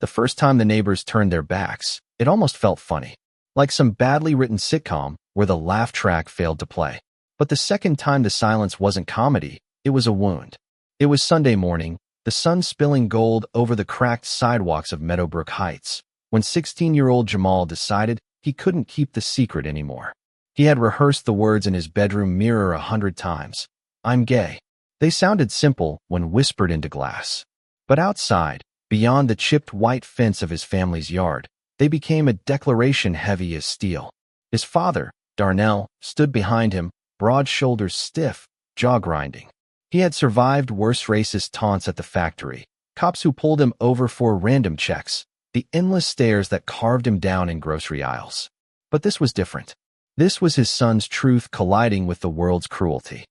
The first time the neighbors turned their backs, it almost felt funny, like some badly written sitcom where the laugh track failed to play. But the second time the silence wasn't comedy, it was a wound. It was Sunday morning, the sun spilling gold over the cracked sidewalks of Meadowbrook Heights, when 16-year-old Jamal decided he couldn't keep the secret anymore. He had rehearsed the words in his bedroom mirror 100 times. I'm gay. They sounded simple when whispered into glass. But outside, beyond the chipped white fence of his family's yard, they became a declaration heavy as steel. His father, Darnell, stood behind him, broad shoulders stiff, jaw grinding. He had survived worse racist taunts at the factory, cops who pulled him over for random checks, the endless stares that carved him down in grocery aisles. But this was different. This was his son's truth colliding with the world's cruelty.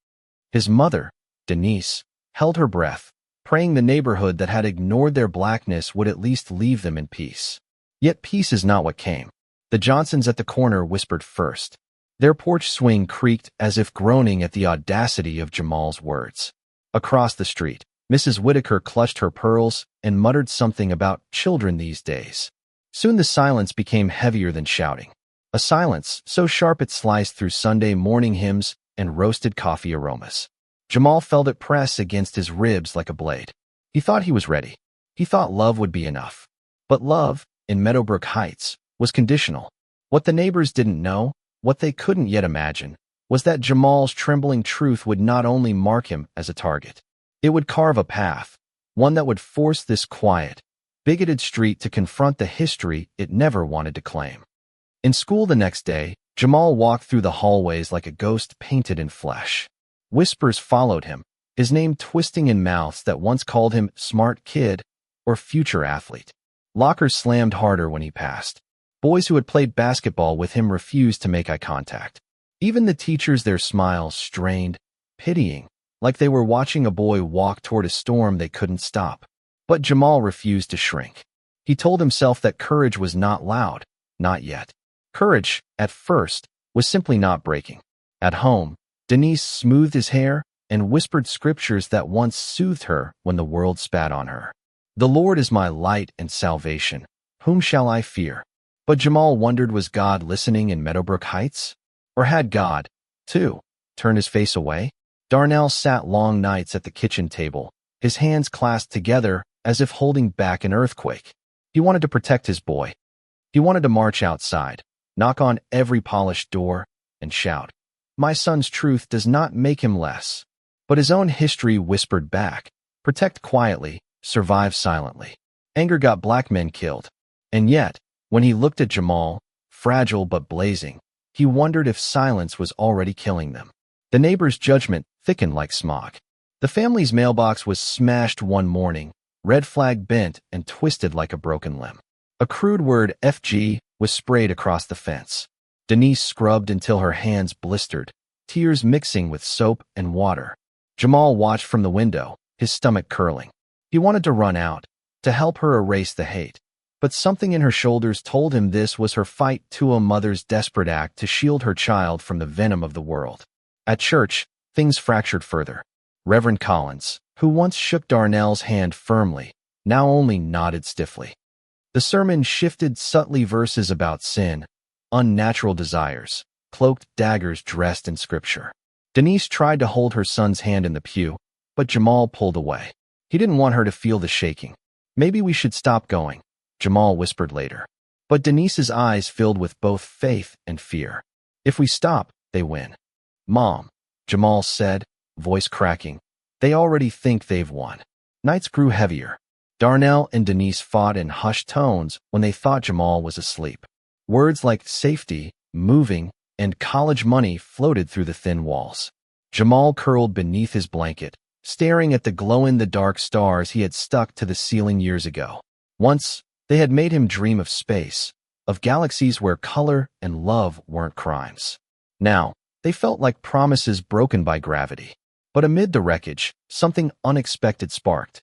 His mother, Denise, held her breath, praying the neighborhood that had ignored their blackness would at least leave them in peace. Yet peace is not what came. The Johnsons at the corner whispered first. Their porch swing creaked as if groaning at the audacity of Jamal's words. Across the street, Mrs. Whitaker clutched her pearls and muttered something about children these days. Soon the silence became heavier than shouting. A silence so sharp it sliced through Sunday morning hymns and roasted coffee aromas. Jamal felt it press against his ribs like a blade. He thought he was ready. He thought love would be enough. But love, in Meadowbrook Heights, was conditional. What the neighbors didn't know, what they couldn't yet imagine, was that Jamal's trembling truth would not only mark him as a target. It would carve a path, one that would force this quiet, bigoted street to confront the history it never wanted to claim. In school the next day, Jamal walked through the hallways like a ghost painted in flesh. Whispers followed him, his name twisting in mouths that once called him smart kid or future athlete. Lockers slammed harder when he passed. Boys who had played basketball with him refused to make eye contact. Even the teachers, their smiles strained, pitying, like they were watching a boy walk toward a storm they couldn't stop. But Jamal refused to shrink. He told himself that courage was not loud, not yet. Courage, at first, was simply not breaking. At home, Denise smoothed his hair and whispered scriptures that once soothed her when the world spat on her. The Lord is my light and salvation. Whom shall I fear? But Jamal wondered, was God listening in Meadowbrook Heights? Or had God, too, turned his face away? Darnell sat long nights at the kitchen table, his hands clasped together as if holding back an earthquake. He wanted to protect his boy. He wanted to march outside, knock on every polished door, and shout, "My son's truth does not make him less." But his own history whispered back, protect quietly, survive silently. Anger got black men killed. And yet, when he looked at Jamal, fragile but blazing, he wondered if silence was already killing them. The neighbor's judgment thickened like smog. The family's mailbox was smashed one morning, red flag bent and twisted like a broken limb. A crude word, FG, was sprayed across the fence. Denise scrubbed until her hands blistered, tears mixing with soap and water. Jamal watched from the window, his stomach curling. He wanted to run out, to help her erase the hate. But something in her shoulders told him this was her fight to a mother's desperate act to shield her child from the venom of the world. At church, things fractured further. Reverend Collins, who once shook Darnell's hand firmly, now only nodded stiffly. The sermon shifted subtly, verses about sin, unnatural desires, cloaked daggers dressed in scripture. Denise tried to hold her son's hand in the pew, but Jamal pulled away. He didn't want her to feel the shaking. Maybe we should stop going, Jamal whispered later. But Denise's eyes filled with both faith and fear. If we stop, they win. Mom, Jamal said, voice cracking. They already think they've won. Nights grew heavier. Darnell and Denise fought in hushed tones when they thought Jamal was asleep. Words like safety, moving, and college money floated through the thin walls. Jamal curled beneath his blanket, staring at the glow-in-the-dark stars he had stuck to the ceiling years ago. Once, they had made him dream of space, of galaxies where color and love weren't crimes. Now, they felt like promises broken by gravity. But amid the wreckage, something unexpected sparked.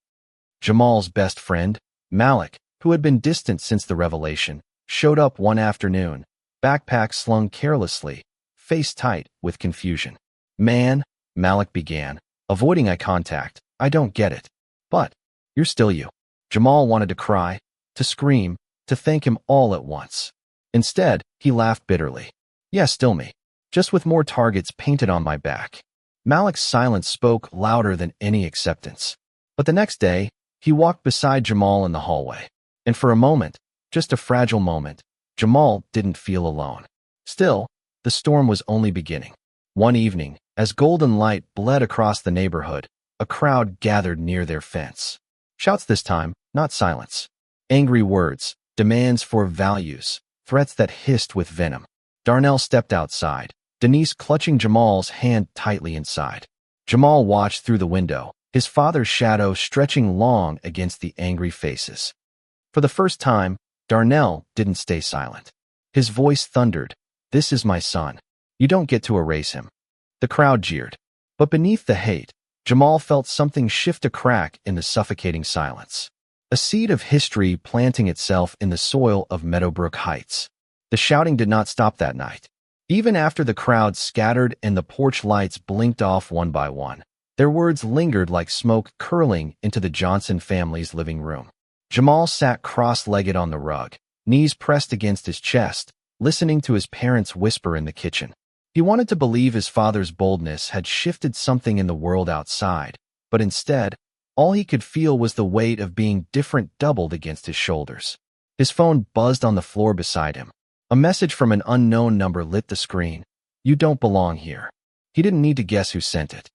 Jamal's best friend, Malik, who had been distant since the revelation, showed up one afternoon, backpack slung carelessly, face tight with confusion. "Man," Malik began, avoiding eye contact, "I don't get it. But you're still you." Jamal wanted to cry, to scream, to thank him all at once. Instead, he laughed bitterly. Yeah, still me. Just with more targets painted on my back. Malik's silence spoke louder than any acceptance. But the next day, he walked beside Jamal in the hallway. And for a moment, just a fragile moment, Jamal didn't feel alone. Still, the storm was only beginning. One evening, as golden light bled across the neighborhood, a crowd gathered near their fence. Shouts this time, not silence. Angry words, demands for values, threats that hissed with venom. Darnell stepped outside, Denise clutching Jamal's hand tightly inside. Jamal watched through the window, his father's shadow stretching long against the angry faces. For the first time, Darnell didn't stay silent. His voice thundered, "This is my son. You don't get to erase him." The crowd jeered. But beneath the hate, Jamal felt something shift a crack in the suffocating silence. A seed of history planting itself in the soil of Meadowbrook Heights. The shouting did not stop that night. Even after the crowd scattered and the porch lights blinked off one by one, their words lingered like smoke curling into the Johnson family's living room. Jamal sat cross-legged on the rug, knees pressed against his chest, listening to his parents whisper in the kitchen. He wanted to believe his father's boldness had shifted something in the world outside, but instead, all he could feel was the weight of being different doubled against his shoulders. His phone buzzed on the floor beside him. A message from an unknown number lit the screen. "You don't belong here." He didn't need to guess who sent it.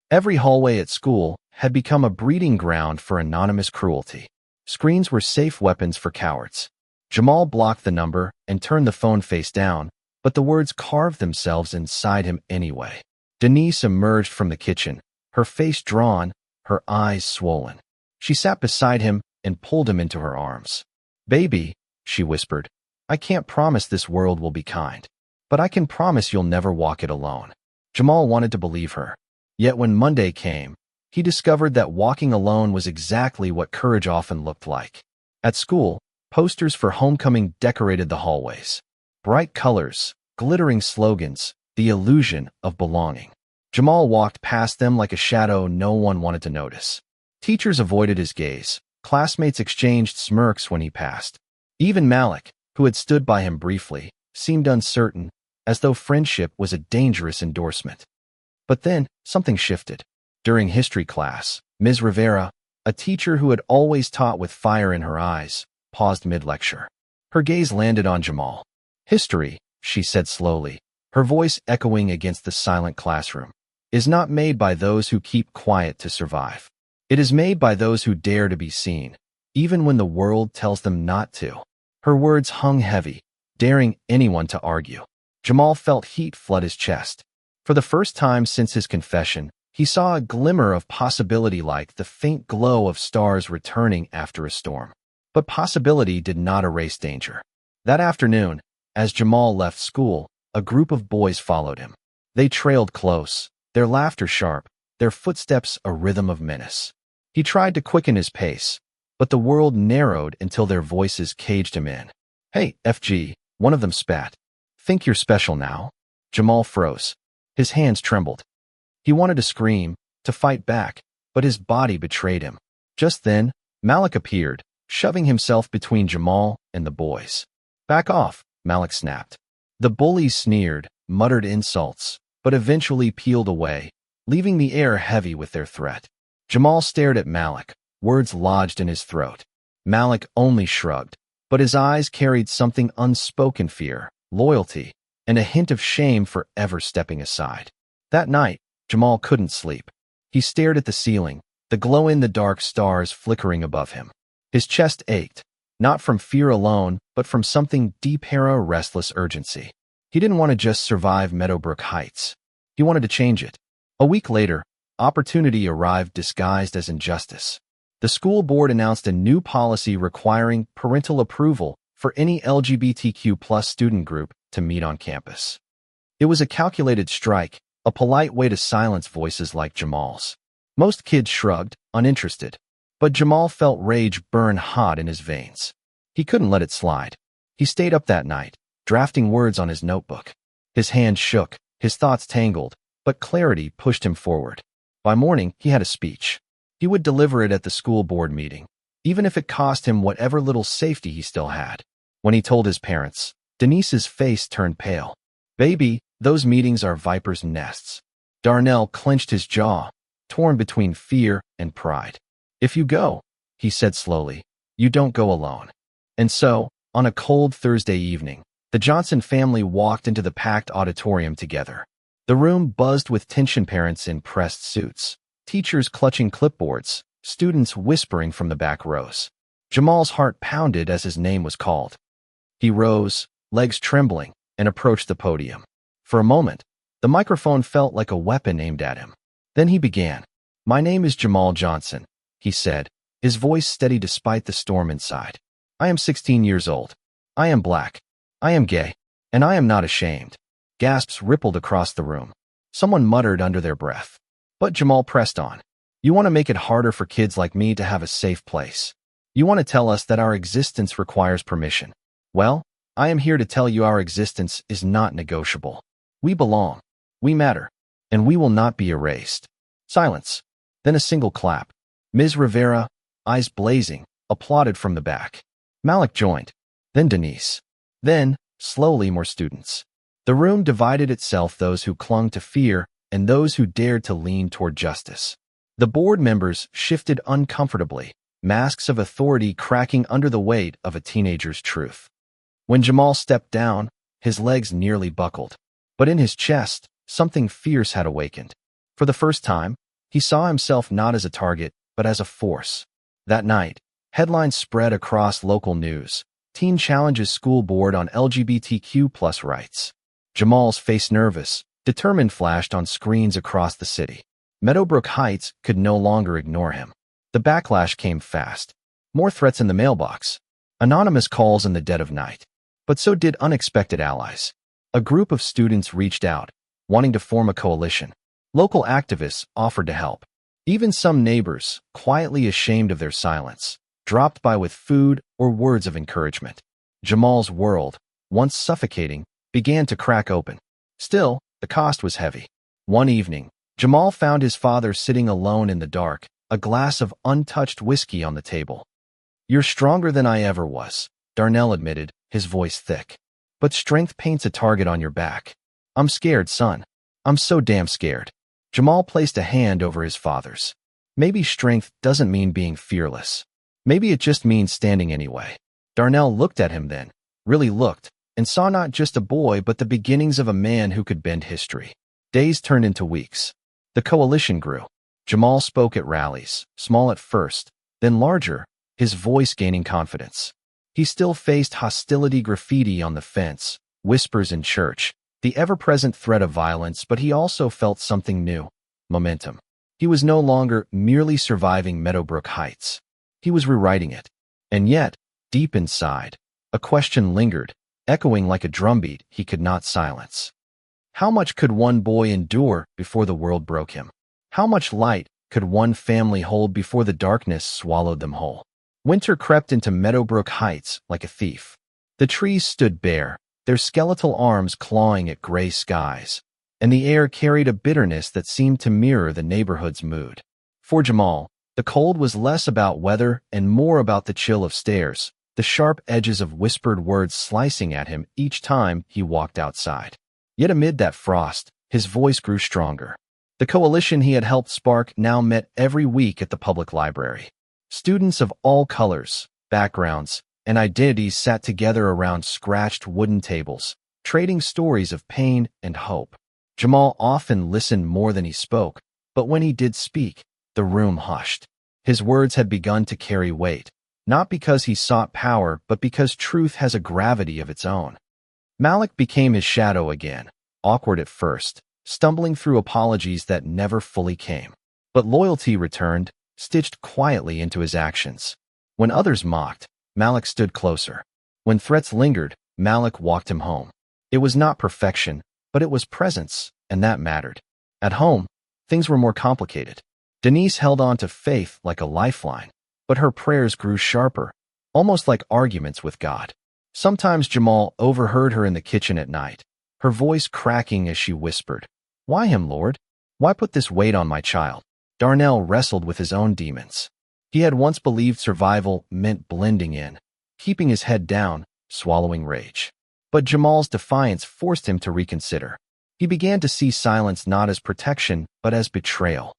Every hallway at school had become a breeding ground for anonymous cruelty. Screens were safe weapons for cowards. Jamal blocked the number and turned the phone face down, but the words carved themselves inside him anyway. Denise emerged from the kitchen, her face drawn, her eyes swollen. She sat beside him and pulled him into her arms. "Baby," she whispered, "I can't promise this world will be kind, but I can promise you'll never walk it alone." Jamal wanted to believe her. Yet when Monday came, he discovered that walking alone was exactly what courage often looked like. At school, posters for homecoming decorated the hallways. Bright colors, glittering slogans, the illusion of belonging. Jamal walked past them like a shadow no one wanted to notice. Teachers avoided his gaze. Classmates exchanged smirks when he passed. Even Malik, who had stood by him briefly, seemed uncertain, as though friendship was a dangerous endorsement. But then, something shifted. During history class, Ms. Rivera, a teacher who had always taught with fire in her eyes, paused mid-lecture. Her gaze landed on Jamal. "History," she said slowly, her voice echoing against the silent classroom, "is not made by those who keep quiet to survive. It is made by those who dare to be seen, even when the world tells them not to." Her words hung heavy, daring anyone to argue. Jamal felt heat flood his chest. For the first time since his confession, he saw a glimmer of possibility like the faint glow of stars returning after a storm. But possibility did not erase danger. That afternoon, as Jamal left school, a group of boys followed him. They trailed close, their laughter sharp, their footsteps a rhythm of menace. He tried to quicken his pace, but the world narrowed until their voices caged him in. "Hey, FG," one of them spat. "Think you're special now?" Jamal froze. His hands trembled. He wanted to scream, to fight back, but his body betrayed him. Just then, Malik appeared, shoving himself between Jamal and the boys. "Back off," Malik snapped. The bullies sneered, muttered insults, but eventually peeled away, leaving the air heavy with their threat. Jamal stared at Malik, words lodged in his throat. Malik only shrugged, but his eyes carried something unspoken: fear, loyalty, and a hint of shame for ever stepping aside. That night, Jamal couldn't sleep. He stared at the ceiling, the glow-in-the-dark stars flickering above him. His chest ached, not from fear alone, but from something deeper, a restless urgency. He didn't want to just survive Meadowbrook Heights. He wanted to change it. A week later, opportunity arrived disguised as injustice. The school board announced a new policy requiring parental approval for any LGBTQ+ student group to meet on campus. It was a calculated strike, a polite way to silence voices like Jamal's. Most kids shrugged, uninterested, but Jamal felt rage burn hot in his veins. He couldn't let it slide. He stayed up that night, drafting words on his notebook. His hands shook, his thoughts tangled, but clarity pushed him forward. By morning, he had a speech. He would deliver it at the school board meeting. even if it cost him whatever little safety he still had. When he told his parents, Denise's face turned pale. "Baby, those meetings are vipers' nests." Darnell clenched his jaw, torn between fear and pride. "If you go," he said slowly, "you don't go alone." And so, on a cold Thursday evening, the Johnson family walked into the packed auditorium together. The room buzzed with tension, parents in pressed suits, teachers clutching clipboards, students whispering from the back rows. Jamal's heart pounded as his name was called. He rose, legs trembling, and approached the podium. For a moment, the microphone felt like a weapon aimed at him. Then he began. "My name is Jamal Johnson," he said, his voice steady despite the storm inside. "I am 16 years old. I am black. I am gay. And I am not ashamed." Gasps rippled across the room. Someone muttered under their breath. But Jamal pressed on. "You want to make it harder for kids like me to have a safe place. You want to tell us that our existence requires permission. Well, I am here to tell you our existence is not negotiable. We belong. We matter. And we will not be erased." Silence. Then a single clap. Ms. Rivera, eyes blazing, applauded from the back. Malik joined. Then Denise. Then, slowly, more students. The room divided itself, those who clung to fear and those who dared to lean toward justice. The board members shifted uncomfortably, masks of authority cracking under the weight of a teenager's truth. When Jamal stepped down, his legs nearly buckled. But in his chest, something fierce had awakened. For the first time, he saw himself not as a target, but as a force. That night, headlines spread across local news. Teen challenges school board on LGBTQ+ rights. Jamal's face, nervous, determined, flashed on screens across the city. Meadowbrook Heights could no longer ignore him. The backlash came fast. More threats in the mailbox. Anonymous calls in the dead of night. But so did unexpected allies. A group of students reached out, wanting to form a coalition. Local activists offered to help. Even some neighbors, quietly ashamed of their silence, dropped by with food or words of encouragement. Jamal's world, once suffocating, began to crack open. Still, the cost was heavy. One evening, Jamal found his father sitting alone in the dark, a glass of untouched whiskey on the table. "You're stronger than I ever was," Darnell admitted, his voice thick. "But strength paints a target on your back. I'm scared, son. I'm so damn scared." Jamal placed a hand over his father's. "Maybe strength doesn't mean being fearless. Maybe it just means standing anyway." Darnell looked at him then, really looked, and saw not just a boy but the beginnings of a man who could bend history. Days turned into weeks. The coalition grew. Jamal spoke at rallies, small at first, then larger, his voice gaining confidence. He still faced hostility, graffiti on the fence, whispers in church, the ever-present threat of violence, but he also felt something new, momentum. He was no longer merely surviving Meadowbrook Heights. He was rewriting it. And yet, deep inside, a question lingered, echoing like a drumbeat he could not silence. How much could one boy endure before the world broke him? How much light could one family hold before the darkness swallowed them whole? Winter crept into Meadowbrook Heights like a thief. The trees stood bare, their skeletal arms clawing at gray skies, and the air carried a bitterness that seemed to mirror the neighborhood's mood. For Jamal, the cold was less about weather and more about the chill of stares, the sharp edges of whispered words slicing at him each time he walked outside. Yet amid that frost, his voice grew stronger. The coalition he had helped spark now met every week at the public library. Students of all colors, backgrounds, and identities sat together around scratched wooden tables, trading stories of pain and hope. Jamal often listened more than he spoke, but when he did speak, the room hushed. His words had begun to carry weight, not because he sought power, but because truth has a gravity of its own. Malik became his shadow again, awkward at first, stumbling through apologies that never fully came. But loyalty returned, stitched quietly into his actions. When others mocked, Malik stood closer. When threats lingered, Malik walked him home. It was not perfection, but it was presence, and that mattered. At home, things were more complicated. Denise held on to faith like a lifeline, but her prayers grew sharper, almost like arguments with God. Sometimes Jamal overheard her in the kitchen at night, her voice cracking as she whispered, "Why him, Lord? Why put this weight on my child?" Darnell wrestled with his own demons. He had once believed survival meant blending in, keeping his head down, swallowing rage. But Jamal's defiance forced him to reconsider. He began to see silence not as protection, but as betrayal.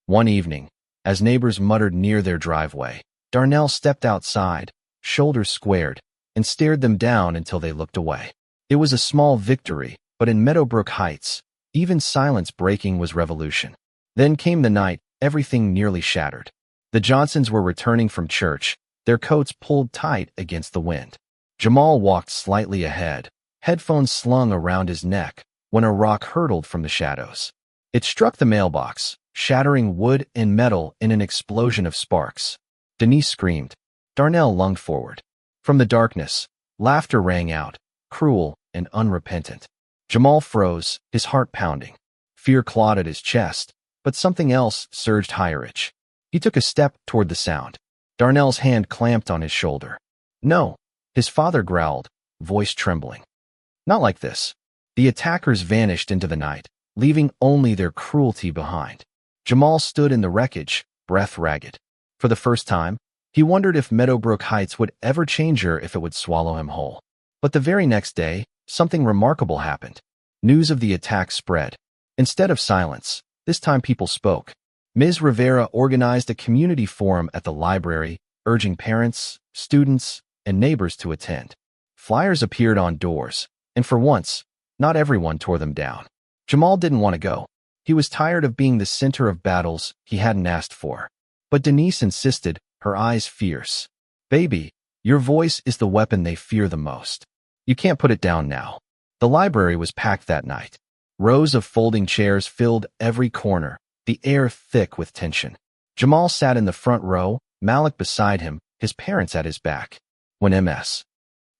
One evening, as neighbors muttered near their driveway, Darnell stepped outside, shoulders squared, and stared them down until they looked away. It was a small victory, but in Meadowbrook Heights, even silence breaking was revolution. Then came the night, everything nearly shattered. The Johnsons were returning from church, their coats pulled tight against the wind. Jamal walked slightly ahead, headphones slung around his neck, when a rock hurtled from the shadows. It struck the mailbox, shattering wood and metal in an explosion of sparks. Denise screamed. Darnell lunged forward. From the darkness, laughter rang out, cruel and unrepentant. Jamal froze, his heart pounding. Fear clawed at his chest, but something else surged higher. He took a step toward the sound. Darnell's hand clamped on his shoulder. No, his father growled, voice trembling. Not like this. The attackers vanished into the night, leaving only their cruelty behind. Jamal stood in the wreckage, breath ragged. For the first time, he wondered if Meadowbrook Heights would ever change or if it would swallow him whole. But the very next day, something remarkable happened. News of the attack spread. Instead of silence, this time people spoke. Ms. Rivera organized a community forum at the library, urging parents, students, and neighbors to attend. Flyers appeared on doors, and for once, not everyone tore them down. Jamal didn't want to go. He was tired of being the center of battles he hadn't asked for. But Denise insisted, her eyes fierce. Baby, your voice is the weapon they fear the most. You can't put it down now. The library was packed that night. Rows of folding chairs filled every corner, the air thick with tension. Jamal sat in the front row, Malik beside him, his parents at his back. When Ms.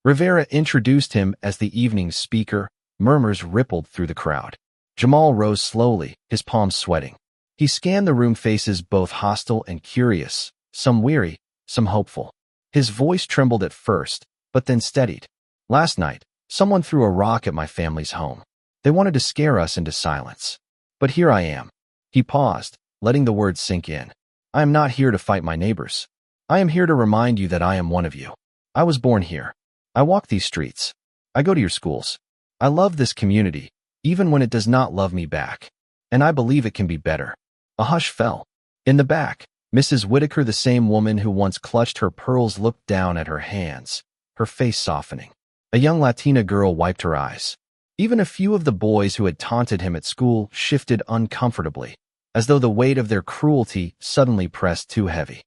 Rivera introduced him as the evening's speaker, murmurs rippled through the crowd. Jamal rose slowly, his palms sweating. He scanned the room, faces both hostile and curious, some weary, some hopeful. His voice trembled at first, but then steadied. Last night, someone threw a rock at my family's home. They wanted to scare us into silence. But here I am. He paused, letting the words sink in. I am not here to fight my neighbors. I am here to remind you that I am one of you. I was born here. I walk these streets. I go to your schools. I love this community, even when it does not love me back. And I believe it can be better. A hush fell. In the back, Mrs. Whitaker, the same woman who once clutched her pearls, looked down at her hands, her face softening. A young Latina girl wiped her eyes. Even a few of the boys who had taunted him at school shifted uncomfortably, as though the weight of their cruelty suddenly pressed too heavy.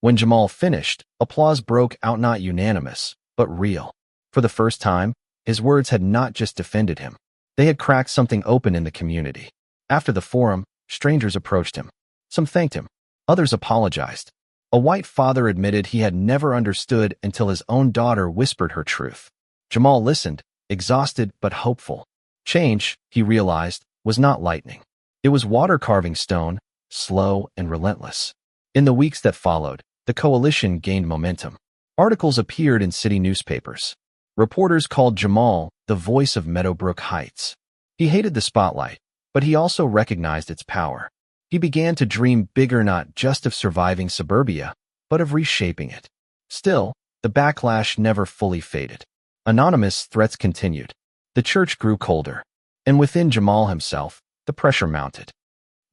When Jamal finished, applause broke out, not unanimous, but real. For the first time, his words had not just defended him. They had cracked something open in the community. After the forum, strangers approached him. Some thanked him. Others apologized. A white father admitted he had never understood until his own daughter whispered her truth. Jamal listened, exhausted but hopeful. Change, he realized, was not lightning. It was water carving stone, slow and relentless. In the weeks that followed, the coalition gained momentum. Articles appeared in city newspapers. Reporters called Jamal the voice of Meadowbrook Heights. He hated the spotlight, but he also recognized its power. He began to dream bigger, not just of surviving Suburbia, but of reshaping it. Still, the backlash never fully faded. Anonymous threats continued. The church grew colder. And within Jamal himself, the pressure mounted.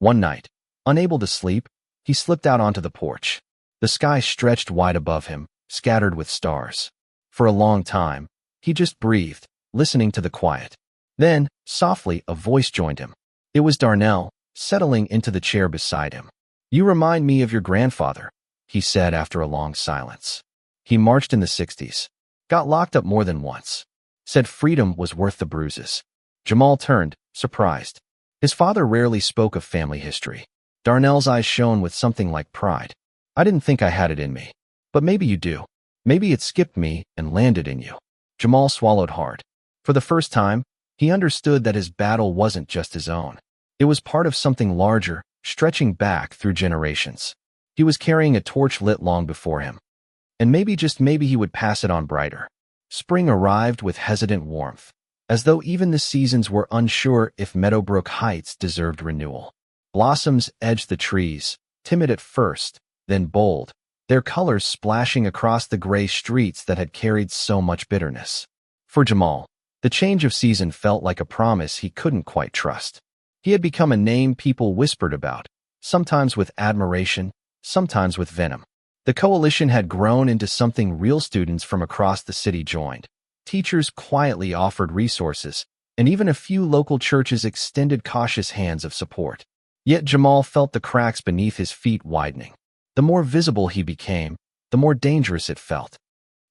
One night, unable to sleep, he slipped out onto the porch. The sky stretched wide above him, scattered with stars. For a long time, he just breathed, listening to the quiet. Then, softly, a voice joined him. It was Darnell, settling into the chair beside him. You remind me of your grandfather, he said after a long silence. He marched in the 60s. Got locked up more than once. Said freedom was worth the bruises. Jamal turned, surprised. His father rarely spoke of family history. Darnell's eyes shone with something like pride. I didn't think I had it in me. But maybe you do. Maybe it skipped me and landed in you. Jamal swallowed hard. For the first time, he understood that his battle wasn't just his own. It was part of something larger, stretching back through generations. He was carrying a torch lit long before him. And maybe, just maybe, he would pass it on brighter. Spring arrived with hesitant warmth, as though even the seasons were unsure if Meadowbrook Heights deserved renewal. Blossoms edged the trees, timid at first, then bold, their colors splashing across the gray streets that had carried so much bitterness. For Jamal, the change of season felt like a promise he couldn't quite trust. He had become a name people whispered about, sometimes with admiration, sometimes with venom. The coalition had grown into something real. Students from across the city joined. Teachers quietly offered resources, and even a few local churches extended cautious hands of support. Yet Jamal felt the cracks beneath his feet widening. The more visible he became, the more dangerous it felt.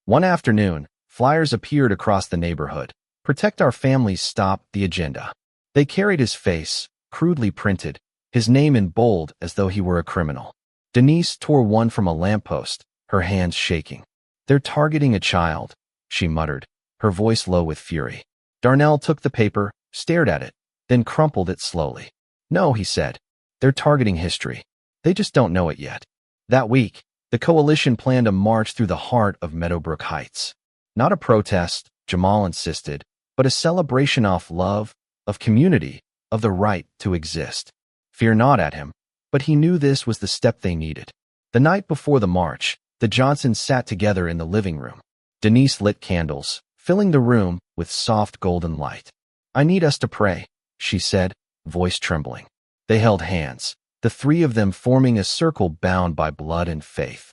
One afternoon, flyers appeared across the neighborhood. "Protect our families," stopped the agenda. They carried his face, crudely printed, his name in bold as though he were a criminal. Denise tore one from a lamppost, her hands shaking. "They're targeting a child," she muttered, her voice low with fury. Darnell took the paper, stared at it, then crumpled it slowly. "No," he said. "They're targeting history. They just don't know it yet." That week, the coalition planned a march through the heart of Meadowbrook Heights. Not a protest, Jamal insisted, but a celebration of love, of community, of the right to exist. Fear gnawed at him, but he knew this was the step they needed. The night before the march, the Johnsons sat together in the living room. Denise lit candles, filling the room with soft golden light. "I need us to pray," she said, voice trembling. They held hands, the three of them forming a circle bound by blood and faith.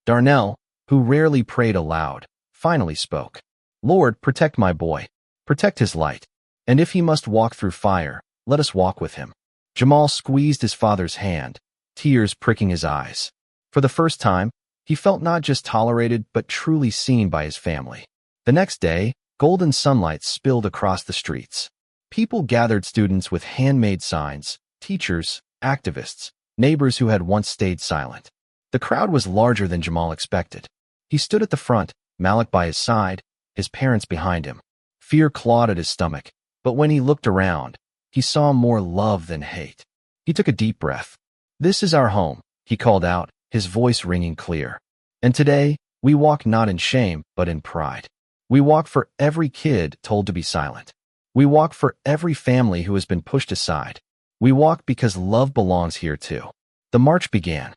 Darnell, who rarely prayed aloud, finally spoke. "Lord, protect my boy. Protect his light. And if he must walk through fire, let us walk with him." Jamal squeezed his father's hand, tears pricking his eyes. For the first time, he felt not just tolerated but truly seen by his family. The next day, golden sunlight spilled across the streets. People gathered, students with handmade signs, teachers, activists, neighbors who had once stayed silent. The crowd was larger than Jamal expected. He stood at the front, Malik by his side, his parents behind him. Fear clawed at his stomach, but when he looked around, he saw more love than hate. He took a deep breath. "This is our home," he called out, his voice ringing clear. "And today, we walk not in shame, but in pride. We walk for every kid told to be silent. We walk for every family who has been pushed aside. We walk because love belongs here too." The march began.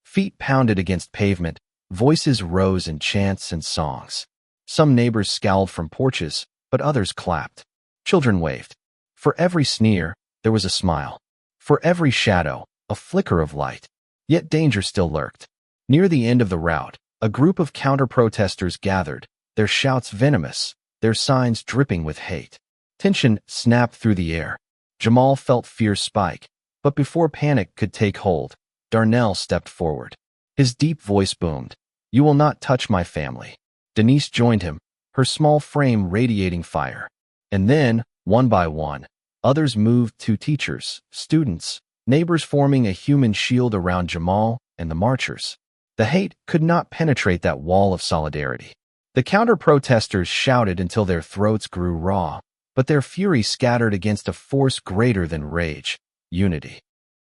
Feet pounded against pavement, voices rose in chants and songs. Some neighbors scowled from porches, but others clapped. Children waved. For every sneer, there was a smile. For every shadow, a flicker of light. Yet danger still lurked. Near the end of the route, a group of counter-protesters gathered, their shouts venomous, their signs dripping with hate. Tension snapped through the air. Jamal felt fear spike, but before panic could take hold, Darnell stepped forward. His deep voice boomed, "You will not touch my family." Denise joined him, her small frame radiating fire. And then, one by one, others moved to teachers, students, neighbors forming a human shield around Jamal and the marchers. The hate could not penetrate that wall of solidarity. The counter-protesters shouted until their throats grew raw, but their fury scattered against a force greater than rage, unity.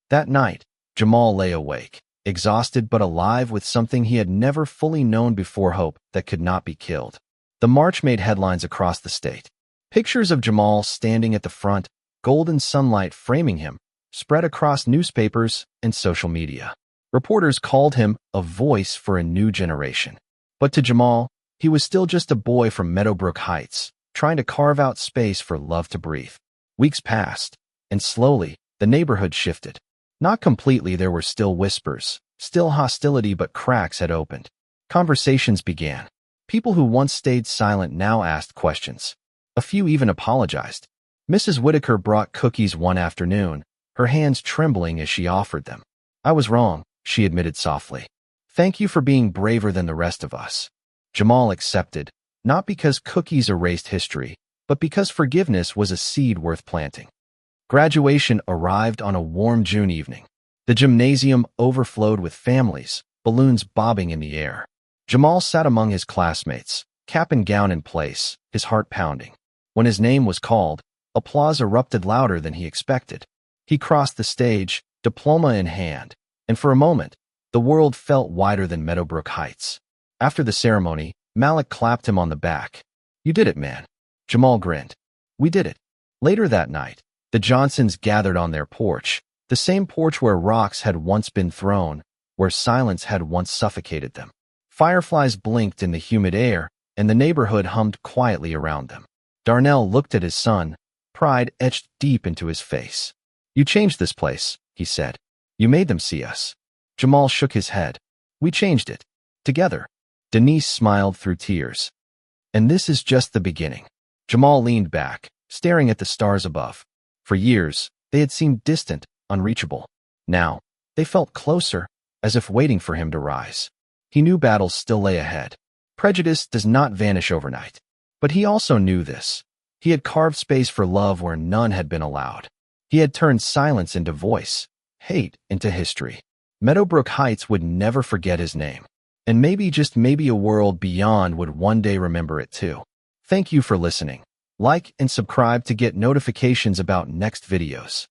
That night, Jamal lay awake, exhausted but alive with something he had never fully known before: hope that could not be killed. The march made headlines across the state. Pictures of Jamal standing at the front, golden sunlight framing him, spread across newspapers and social media. Reporters called him a voice for a new generation. But to Jamal, he was still just a boy from Meadowbrook Heights, trying to carve out space for love to breathe. Weeks passed, and slowly, the neighborhood shifted. Not completely, there were still whispers, still hostility, but cracks had opened. Conversations began. People who once stayed silent now asked questions. A few even apologized. Mrs. Whitaker brought cookies one afternoon, her hands trembling as she offered them. "I was wrong," she admitted softly. "Thank you for being braver than the rest of us." Jamal accepted, not because cookies erased history, but because forgiveness was a seed worth planting. Graduation arrived on a warm June evening. The gymnasium overflowed with families, balloons bobbing in the air. Jamal sat among his classmates, cap and gown in place, his heart pounding. When his name was called, applause erupted louder than he expected. He crossed the stage, diploma in hand, and for a moment, the world felt wider than Meadowbrook Heights. After the ceremony, Malik clapped him on the back. "You did it, man." Jamal grinned. "We did it." Later that night, the Johnsons gathered on their porch, the same porch where rocks had once been thrown, where silence had once suffocated them. Fireflies blinked in the humid air, and the neighborhood hummed quietly around them. Darnell looked at his son, pride etched deep into his face. "You changed this place," he said. "You made them see us." Jamal shook his head. "We changed it. Together." Denise smiled through tears. "And this is just the beginning." Jamal leaned back, staring at the stars above. For years, they had seemed distant, unreachable. Now, they felt closer, as if waiting for him to rise. He knew battles still lay ahead. Prejudice does not vanish overnight. But he also knew this. He had carved space for love where none had been allowed. He had turned silence into voice, hate into history. Meadowbrook Heights would never forget his name. And maybe, just maybe, a world beyond would one day remember it too. Thank you for listening. Like and subscribe to get notifications about next videos.